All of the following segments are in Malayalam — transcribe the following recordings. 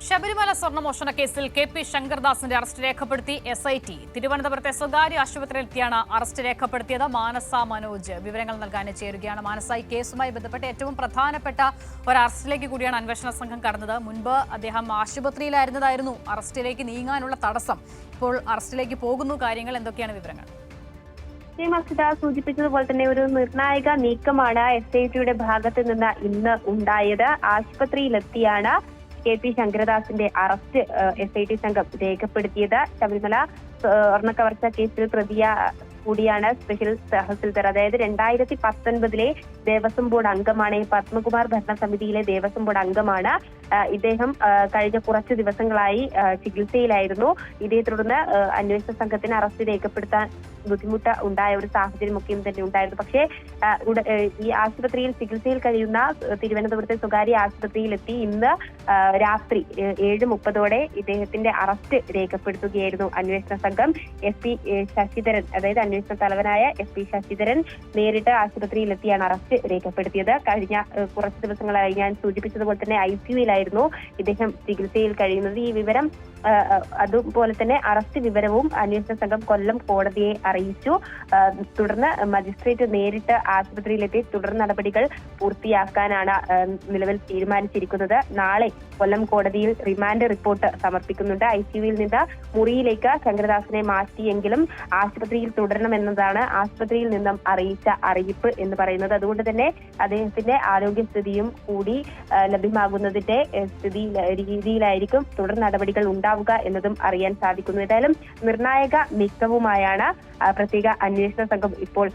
ശബരിമല സ്വർണ്ണമോഷണ കേസിൽ കെ.പി. ശങ്കർദാസിന്റെ അറസ്റ്റ് രേഖപ്പെടുത്തി SIT. തിരുവനന്തപുരത്തെ സ്വകാര്യ ആശുപത്രിയിലെത്തിയാണ് അറസ്റ്റ് രേഖപ്പെടുത്തിയത്. മാനസ മനോജ് വിവരങ്ങൾ നൽകാൻ ചേരുകയാണ്. മാനസ, ഈ കേസുമായി ബന്ധപ്പെട്ട് ഏറ്റവും പ്രധാനപ്പെട്ട ഒരു അറസ്റ്റിലേക്ക് കൂടിയാണ് അന്വേഷണ സംഘം കടന്നത്. മുൻപ് അദ്ദേഹം ആശുപത്രിയിലായിരുന്നതായിരുന്നു അറസ്റ്റിലേക്ക് നീങ്ങാനുള്ള തടസ്സം. ഇപ്പോൾ അറസ്റ്റിലേക്ക് പോകുന്നു. കാര്യങ്ങൾ എന്തൊക്കെയാണ് വിവരങ്ങൾ? സൂചിപ്പിച്ചതുപോലെ തന്നെ ഒരു നിർണായക നീക്കമാണ് SITയുടെ ഭാഗത്ത് നിന്ന് ഇന്ന് ഉണ്ടായത്. ആശുപത്രിയിലെത്തിയാണ് കെ.പി. ശങ്കരദാസിന്റെ അറസ്റ്റ് SIT സംഘം രേഖപ്പെടുത്തിയത്. ശബരിമല സ്വർണ്ണക്കവർച്ച കേസിൽ പ്രതിയ കൂടിയാണ് സ്പെഷ്യൽ തഹസിൽദാർ. അതായത് 2019 ദേവസ്വം ബോർഡ് അംഗമാണ്. പത്മകുമാർ ഭരണസമിതിയിലെ ദേവസ്വം ബോർഡ് അംഗമാണ് ഇദ്ദേഹം. കഴിഞ്ഞ കുറച്ചു ദിവസങ്ങളായി ചികിത്സയിലായിരുന്നു. ഇതേ തുടർന്ന് അന്വേഷണ സംഘത്തിന് അറസ്റ്റ് രേഖപ്പെടുത്താൻ ബുദ്ധിമുട്ട് ഉണ്ടായ ഒരു സാഹചര്യമൊക്കെയും തന്നെ ഉണ്ടായിരുന്നു. പക്ഷേ ഈ ആശുപത്രിയിൽ ചികിത്സയിൽ കഴിയുന്ന തിരുവനന്തപുരത്തെ സ്വകാര്യ ആശുപത്രിയിലെത്തി ഇന്ന് രാത്രി 7:30 ഇദ്ദേഹത്തിന്റെ അറസ്റ്റ് രേഖപ്പെടുത്തുകയായിരുന്നു അന്വേഷണ സംഘം. SP ശശിധരൻ, അതായത് അന്വേഷണ തലവനായ SP ശശിധരൻ നേരിട്ട് ആശുപത്രിയിലെത്തിയാണ് അറസ്റ്റ് രേഖപ്പെടുത്തിയത്. കഴിഞ്ഞ കുറച്ച് ദിവസങ്ങളായി ഞാൻ സൂചിപ്പിച്ചതുപോലെ തന്നെ ICUയിലായിരുന്നു ഇദ്ദേഹം ചികിത്സയിൽ കഴിയുന്നത്. ഈ വിവരം അതുപോലെ തന്നെ അറസ്റ്റ് വിവരവും അന്വേഷണ സംഘം കൊല്ലം കോടതിയെ അറിയിച്ചു. തുടർന്ന് മജിസ്ട്രേറ്റ് നേരിട്ട് ആശുപത്രിയിലെത്തി തുടർ നടപടികൾ പൂർത്തിയാക്കാനാണ് നിലവിൽ തീരുമാനിച്ചിരിക്കുന്നത്. നാളെ കൊല്ലം കോടതിയിൽ റിമാൻഡ് റിപ്പോർട്ട് സമർപ്പിക്കുന്നുണ്ട്. ICUവിൽ നിന്ന് മുറിയിലേക്ക് ശങ്കരദാസിനെ മാറ്റിയെങ്കിലും ആശുപത്രിയിൽ തുടരണമെന്നതാണ് ആശുപത്രിയിൽ നിന്നും അറിയിച്ച അറിയിപ്പ് എന്ന് പറയുന്നത്. അതുകൊണ്ട് തന്നെ അദ്ദേഹത്തിന്റെ ആരോഗ്യസ്ഥിതിയും കൂടി ലഭ്യമാകുന്നതിന്റെ രീതിയിലായിരിക്കും തുടർ നടപടികൾ ഉണ്ടാവുക എന്നതും അറിയാൻ സാധിക്കുന്നു. ഏതായാലും നിർണായക നീക്കവുമായാണ് പ്രത്യേക അന്വേഷണ സംഘം ഇപ്പോൾ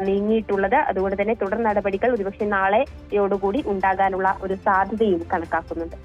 നീങ്ങിയിട്ടുള്ളത്. അതുകൊണ്ട് തന്നെ തുടർ നടപടികൾ ഒരുപക്ഷെ നാളെയോടുകൂടി ഉണ്ടാകാനുള്ള ഒരു സാധ്യതയും കണക്കാക്കുന്നുണ്ട്.